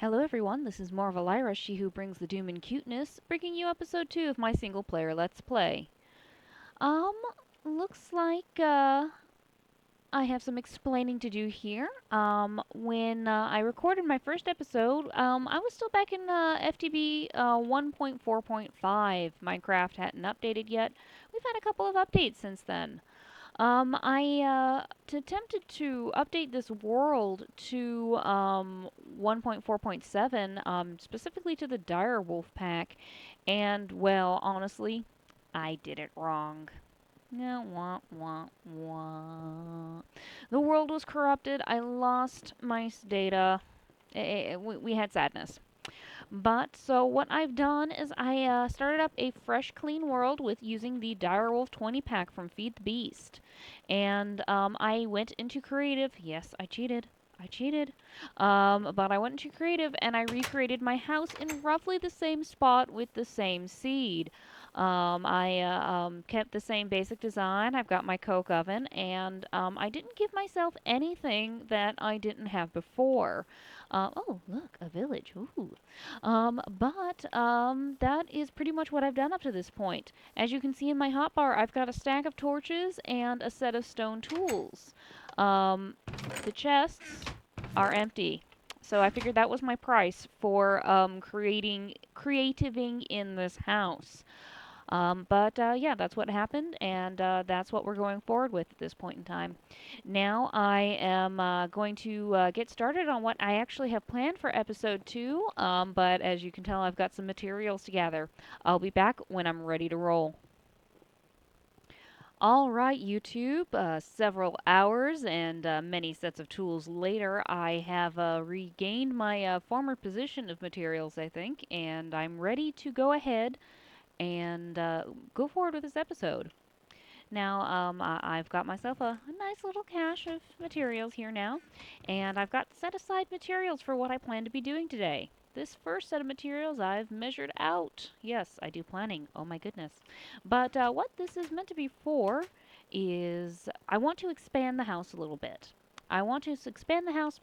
Hello everyone, this is more of Elira, she who brings the doom and cuteness, bringing you episode 2 of my single player Let's Play. Um, looks like, I have some explaining to do here. When I recorded my first episode, I was still back in FTB 1.4.5. Minecraft hadn't updated yet. We've had a couple of updates since then. I attempted to update this world to 1.4.7, specifically to the dire wolf pack, and well, honestly, I did it wrong. Yeah, wah, wah, wah. The world was corrupted. I lost my data. We had sadness. But so what I've done is I started up a fresh, clean world with using the Direwolf 20 pack from Feed the Beast, and I went into creative. Yes, I cheated. I cheated. But I went into creative and I recreated my house in roughly the same spot with the same seed. I kept the same basic design. I've got my coke oven, and I didn't give myself anything that I didn't have before. Oh, look, a village. Ooh. That is pretty much what I've done up to this point. As you can see in my hotbar, I've got a stack of torches and a set of stone tools. Um, the chests are empty. So I figured that was my price for creativing in this house. Yeah, that's what happened, and that's what we're going forward with at this point in time. Now I am going to get started on what I actually have planned for episode 2, but as you can tell, I've got some materials to gather. I'll be back when I'm ready to roll. All right, YouTube. Several hours and many sets of tools later, I have regained my former position of materials, I think, and I'm ready to go ahead and go forward with this episode. Now, I've got myself a nice little cache of materials here now, and I've got set aside materials for what I plan to be doing today. This first set of materials I've measured out. Yes, I do planning. Oh my goodness. But what this is meant to be for is I want to expand the house a little bit. I want to expand the house,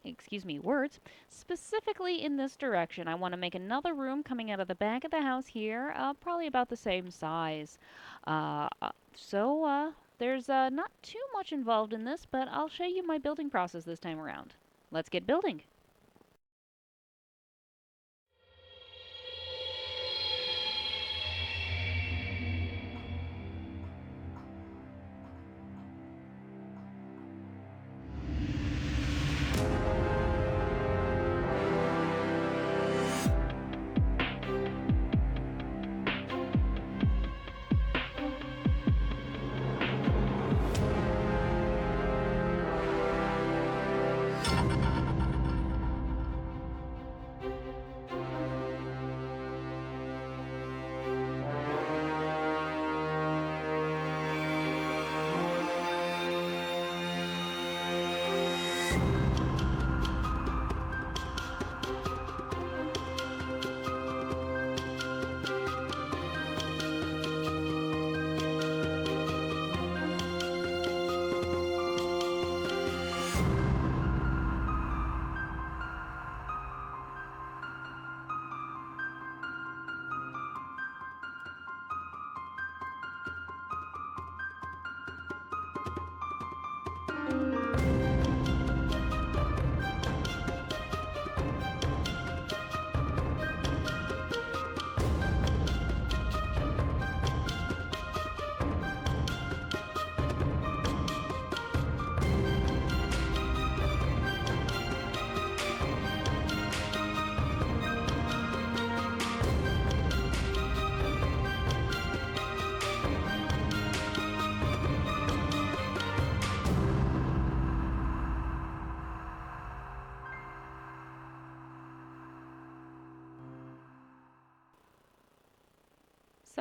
excuse me, words, specifically in this direction. I want to make another room coming out of the back of the house here, probably about the same size. Uh, uh, there's not too much involved in this, but I'll show you my building process this time around. Let's get building.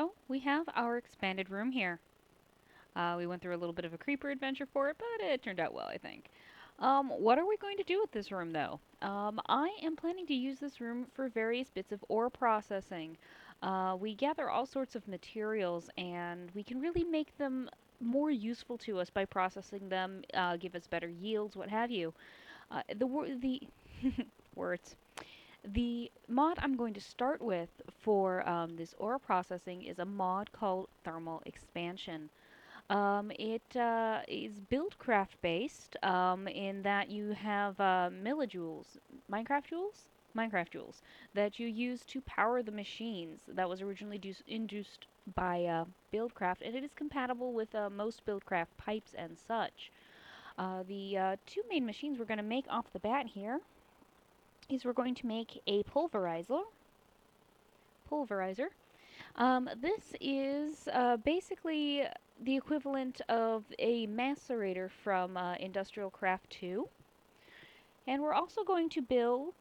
So we have our expanded room here. We went through a little bit of a creeper adventure for it, but it turned out well, I think. What are we going to do with this room, though? I am planning to use this room for various bits of ore processing. We gather all sorts of materials, and we can really make them more useful to us by processing them, give us better yields, what have you. The words. The mod I'm going to start with for this ore processing is a mod called Thermal Expansion. It is Buildcraft based in that you have millijoules, Minecraft joules? Minecraft joules that you use to power the machines. That was originally induced by Buildcraft, and it is compatible with most Buildcraft pipes and such. The two main machines we're going to make off the bat here is we're going to make a pulverizer. This is basically the equivalent of a macerator from Industrial Craft 2. And we're also going to build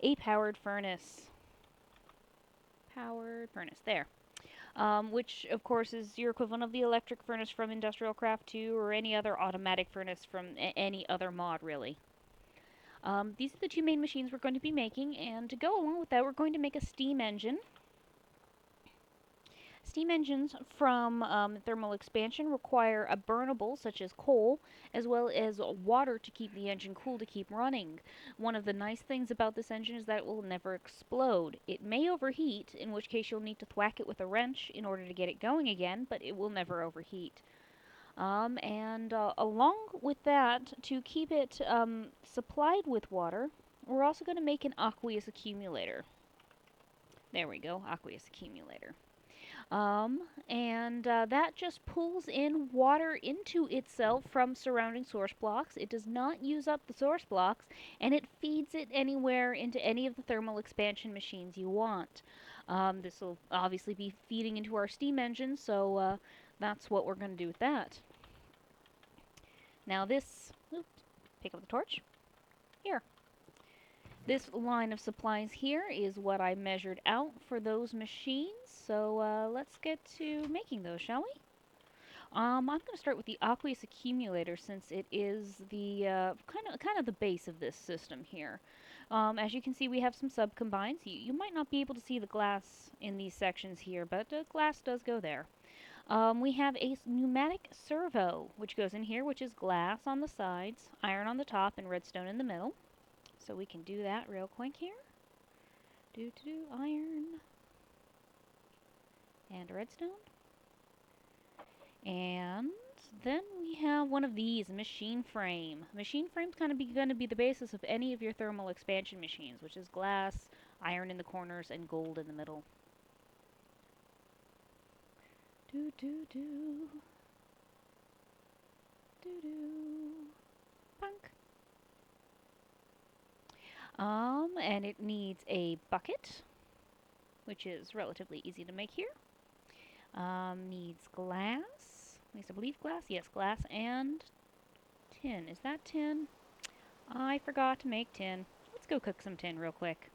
a powered furnace. Powered furnace, there. Which, of course, is your equivalent of the electric furnace from Industrial Craft 2 or any other automatic furnace from any other mod, really. These are the two main machines we're going to be making, and to go along with that, we're going to make a steam engine. Steam engines from thermal expansion require a burnable, such as coal, as well as water to keep the engine cool to keep running. One of the nice things about this engine is that it will never explode. It may overheat, in which case you'll need to thwack it with a wrench in order to get it going again, but it will never overheat. Along with that, to keep it supplied with water, we're also going to make an aqueous accumulator. There we go, aqueous accumulator. That just pulls in water into itself from surrounding source blocks. It does not use up the source blocks, and it feeds it anywhere into any of the thermal expansion machines you want. This will obviously be feeding into our steam engine, so that's what we're going to do with that. Now this, oops, pick up the torch. Here. This line of supplies here is what I measured out for those machines, so let's get to making those, shall we? I'm going to start with the aqueous accumulator since it is the kind of the base of this system here. As you can see, we have some sub-combines. You might not be able to see the glass in these sections here, but glass does go there. We have a pneumatic servo, which goes in here, which is glass on the sides, iron on the top, and redstone in the middle. So we can do that real quick here. Iron and redstone. And then we have one of these, machine frame. Machine frame's kind of going to be the basis of any of your thermal expansion machines, which is glass, iron in the corners, and gold in the middle. Punk. And it needs a bucket, which is relatively easy to make here. Needs glass. At least I believe glass. Yes, glass and tin. Is that tin? I forgot to make tin. Let's go cook some tin real quick.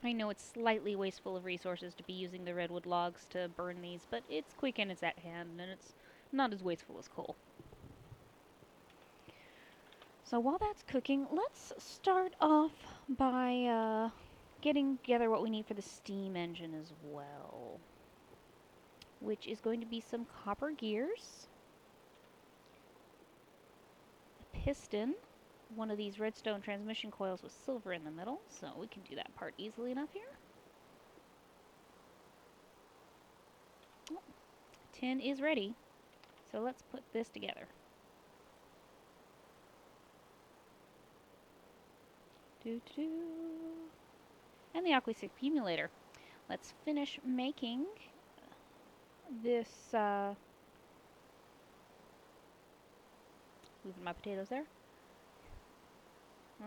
I know it's slightly wasteful of resources to be using the redwood logs to burn these, but it's quick and it's at hand, and it's not as wasteful as coal. So while that's cooking, let's start off by getting together what we need for the steam engine as well, which is going to be some copper gears, a piston, one of these redstone transmission coils with silver in the middle, so we can do that part easily enough here. Oh, tin is ready, so let's put this together. And the aqueous accumulator. Let's finish making this, moving my potatoes there.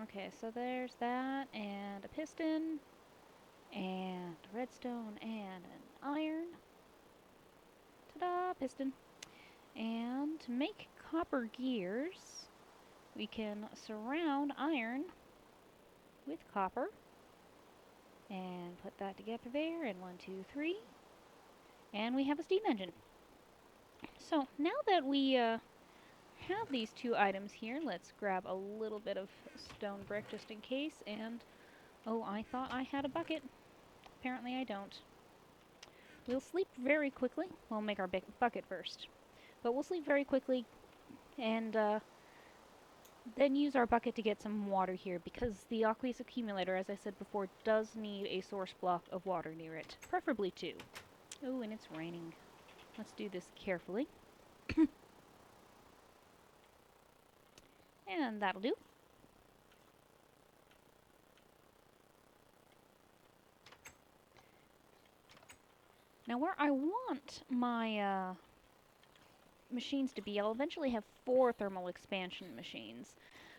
Okay, so there's that, and a piston, and redstone, and an iron. Ta-da, piston. And to make copper gears, we can surround iron with copper, and put that together there, and 1, 2, 3, and we have a steam engine. So now that we have these two items here, let's grab a little bit of stone brick just in case, and oh, I thought I had a bucket. Apparently I don't. We'll sleep very quickly. We'll make our bucket first. But we'll sleep very quickly and then use our bucket to get some water here because the aqueous accumulator, as I said before, does need a source block of water near it. Preferably two. Oh, and it's raining. Let's do this carefully. And that'll do. Now where I want my machines to be, I'll eventually have 4 thermal expansion machines.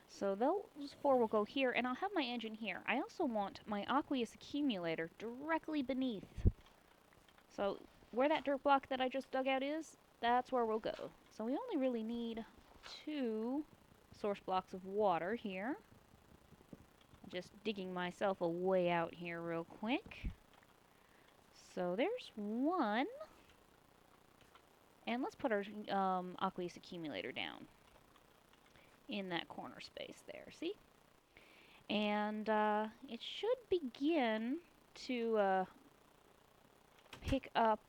So those 4 will go here, and I'll have my engine here. I also want my aqueous accumulator directly beneath. So where that dirt block that I just dug out is, that's where we'll go. So we only really need 2 source blocks of water here. Just digging myself a way out here real quick. So there's 1. And let's put our aqueous accumulator down in that corner space there, see? And it should begin to pick up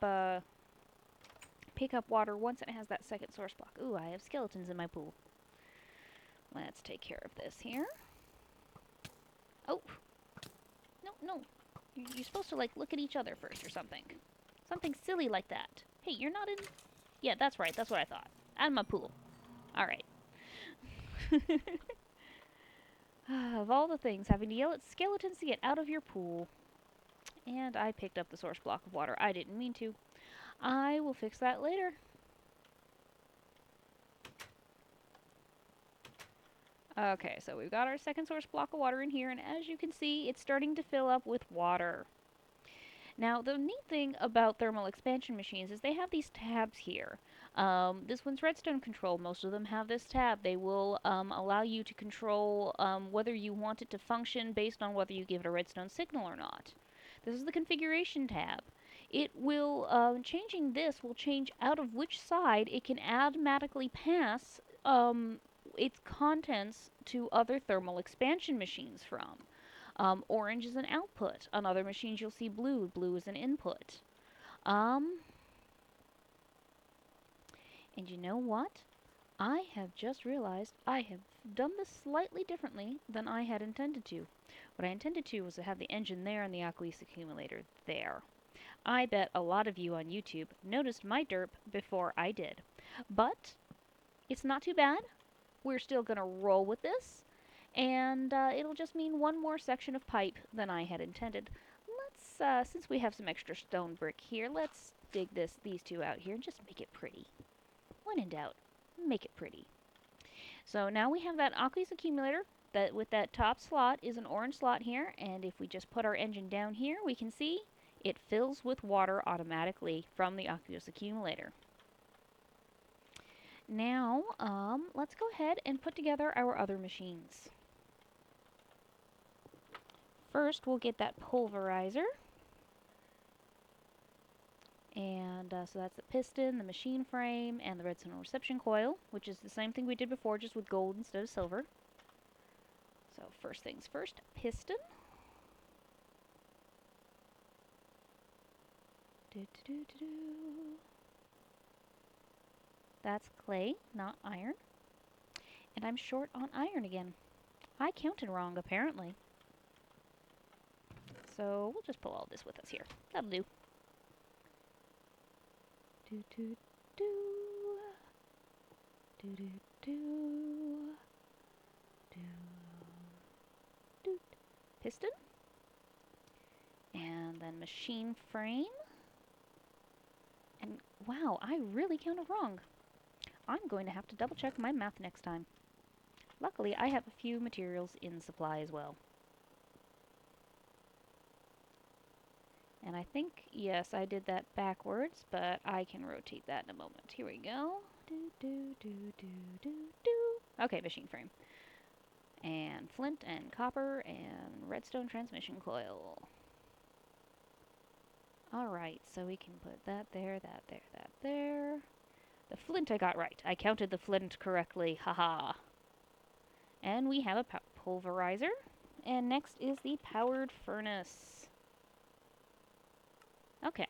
water once it has that second source block. Ooh, I have skeletons in my pool. Let's take care of this here. Oh! No, no. You're supposed to, like, look at each other first or something. Something silly like that. Hey, you're not in... Yeah, that's right. That's what I thought. Out of my pool. Alright. Of all the things, having to yell at skeletons to get out of your pool. And I picked up the source block of water. I didn't mean to. I will fix that later. Okay, so we've got our second source block of water in here, and as you can see, it's starting to fill up with water. Now, the neat thing about thermal expansion machines is they have these tabs here. This one's redstone control. Most of them have this tab. They will allow you to control whether you want it to function based on whether you give it a redstone signal or not. This is the configuration tab. It will, changing this will change out of which side it can automatically pass its contents to other thermal expansion machines from. Orange is an output. On other machines you'll see blue. Blue is an input. And you know what? I have just realized I have done this slightly differently than I had intended to. What I intended to was to have the engine there and the aqueous accumulator there. I bet a lot of you on YouTube noticed my derp before I did. But it's not too bad. We're still going to roll with this. And it'll just mean one more section of pipe than I had intended. Let's, since we have some extra stone brick here, let's dig these 2 out here and just make it pretty. When in doubt, make it pretty. So now we have that aqueous accumulator that with that top slot is an orange slot here, and if we just put our engine down here, we can see it fills with water automatically from the aqueous accumulator. Now, let's go ahead and put together our other machines. First, we'll get that pulverizer. And so that's the piston, the machine frame, and the redstone reception coil, which is the same thing we did before, just with gold instead of silver. So first things first, piston. That's clay, not iron. And I'm short on iron again. I counted wrong, apparently. So we'll just pull all this with us here. That'll do. Do do do. Do do do. Do do. Piston. And then machine frame. And wow, I really counted wrong. I'm going to have to double check my math next time. Luckily, I have a few materials in supply as well. And I think, yes, I did that backwards, but I can rotate that in a moment. Here we go. Do, do, do, do, do, do. Okay, machine frame. And flint and copper and redstone transmission coil. Alright, so we can put that there, that there, that there. The flint I got right. I counted the flint correctly. Haha. And we have a pulverizer. And next is the powered furnace. Okay.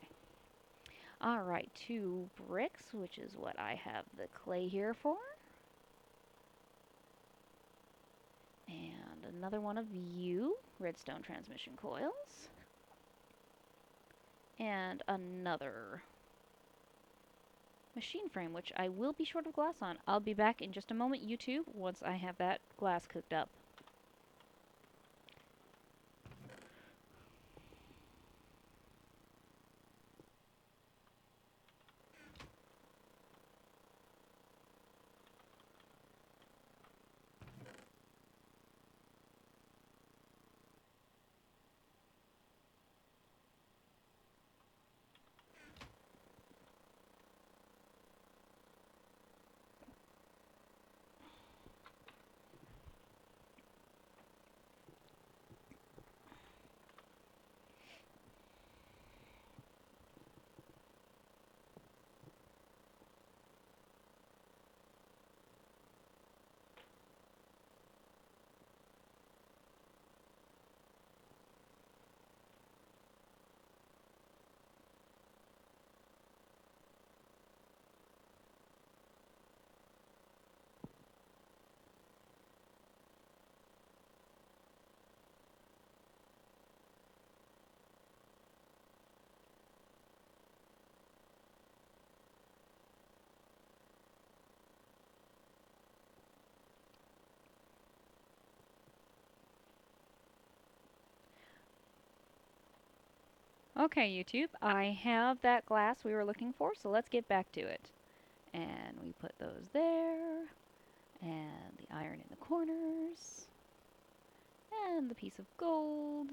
Alright, 2 bricks, which is what I have the clay here for. And another one of you, redstone transmission coils. And another machine frame, which I will be short of glass on. I'll be back in just a moment, YouTube, once I have that glass cooked up. Okay, YouTube, I have that glass we were looking for, so let's get back to it. And we put those there, and the iron in the corners, and the piece of gold,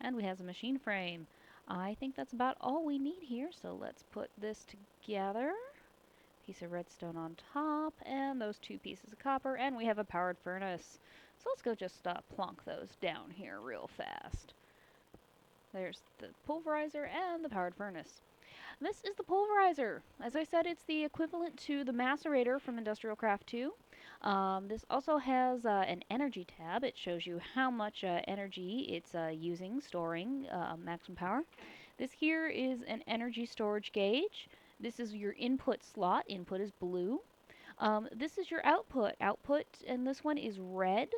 and we have a machine frame. I think that's about all we need here, so let's put this together. Piece of redstone on top, and those 2 pieces of copper, and we have a powered furnace. So let's go just plonk those down here real fast. There's the pulverizer and the powered furnace. This is the pulverizer. As I said, it's the equivalent to the macerator from Industrial Craft 2. This also has an energy tab. It shows you how much energy it's using, storing, maximum power. This here is an energy storage gauge. This is your input slot. Input is blue. This is your output. Output, and this one is red.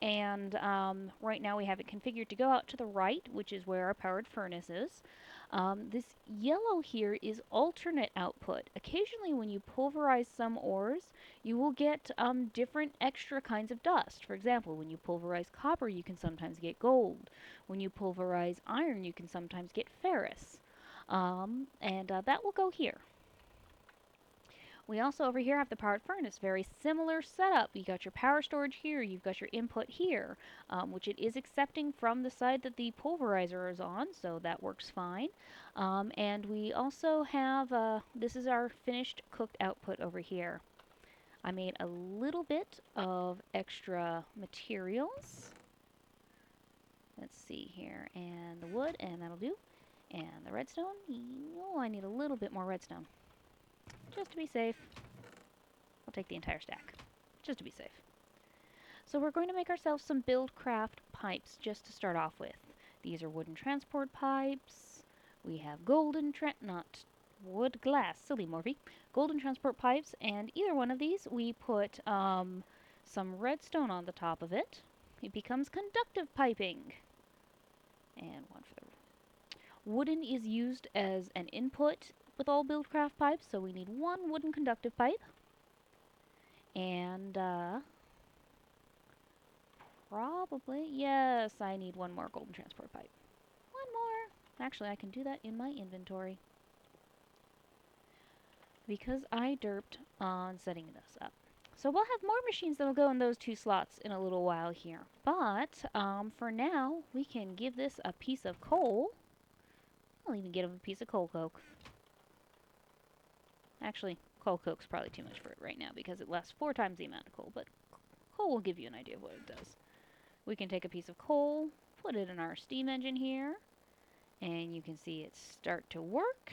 And right now we have it configured to go out to the right, which is where our powered furnace is. This yellow here is alternate output. Occasionally when you pulverize some ores, you will get different extra kinds of dust. For example, when you pulverize copper, you can sometimes get gold. When you pulverize iron, you can sometimes get ferrous. That will go here. We also over here have the powered furnace, very similar setup. You got your power storage here, you've got your input here, which it is accepting from the side that the pulverizer is on, so that works fine. And we also have, this is our finished cooked output over here. I made a little bit of extra materials. Let's see here, and the wood, and that'll do. And the redstone, oh, I need a little bit more redstone. Just to be safe. I'll take the entire stack, just to be safe. So we're going to make ourselves some Buildcraft pipes just to start off with. These are wooden transport pipes. We have not wood, glass, silly Morphe. Golden transport pipes, and either one of these, we put some redstone on the top of it. It becomes conductive piping. And one for the wooden is used as an input with all Buildcraft pipes, so we need 1 wooden conductive pipe. And probably, yes, I need 1 more golden transport pipe. 1 more. Actually, I can do that in my inventory, because I derped on setting this up. So we'll have more machines that'll go in those 2 slots in a little while here. But for now, we can give this a piece of coal. I'll even give him a piece of coal coke. Actually, coal coke's probably too much for it right now because it lasts 4 times the amount of coal, but coal will give you an idea of what it does. We can take a piece of coal, put it in our steam engine here, and you can see it start to work.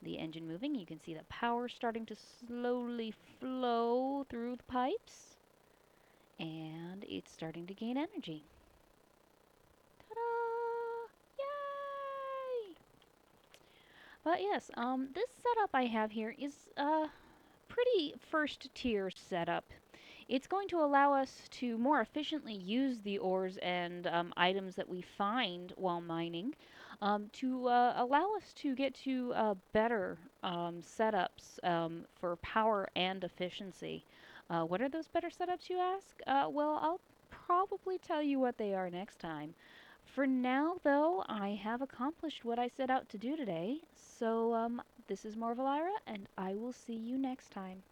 The engine moving, you can see the power starting to slowly flow through the pipes, and it's starting to gain energy. Ta-da! Yay! But yes, this setup I have here is a pretty first tier setup. It's going to allow us to more efficiently use the ores and items that we find while mining to allow us to get to better setups for power and efficiency. What are those better setups, you ask? Well, I'll probably tell you what they are next time. For now, though, I have accomplished what I set out to do today. So, this is Marvelira, and I will see you next time.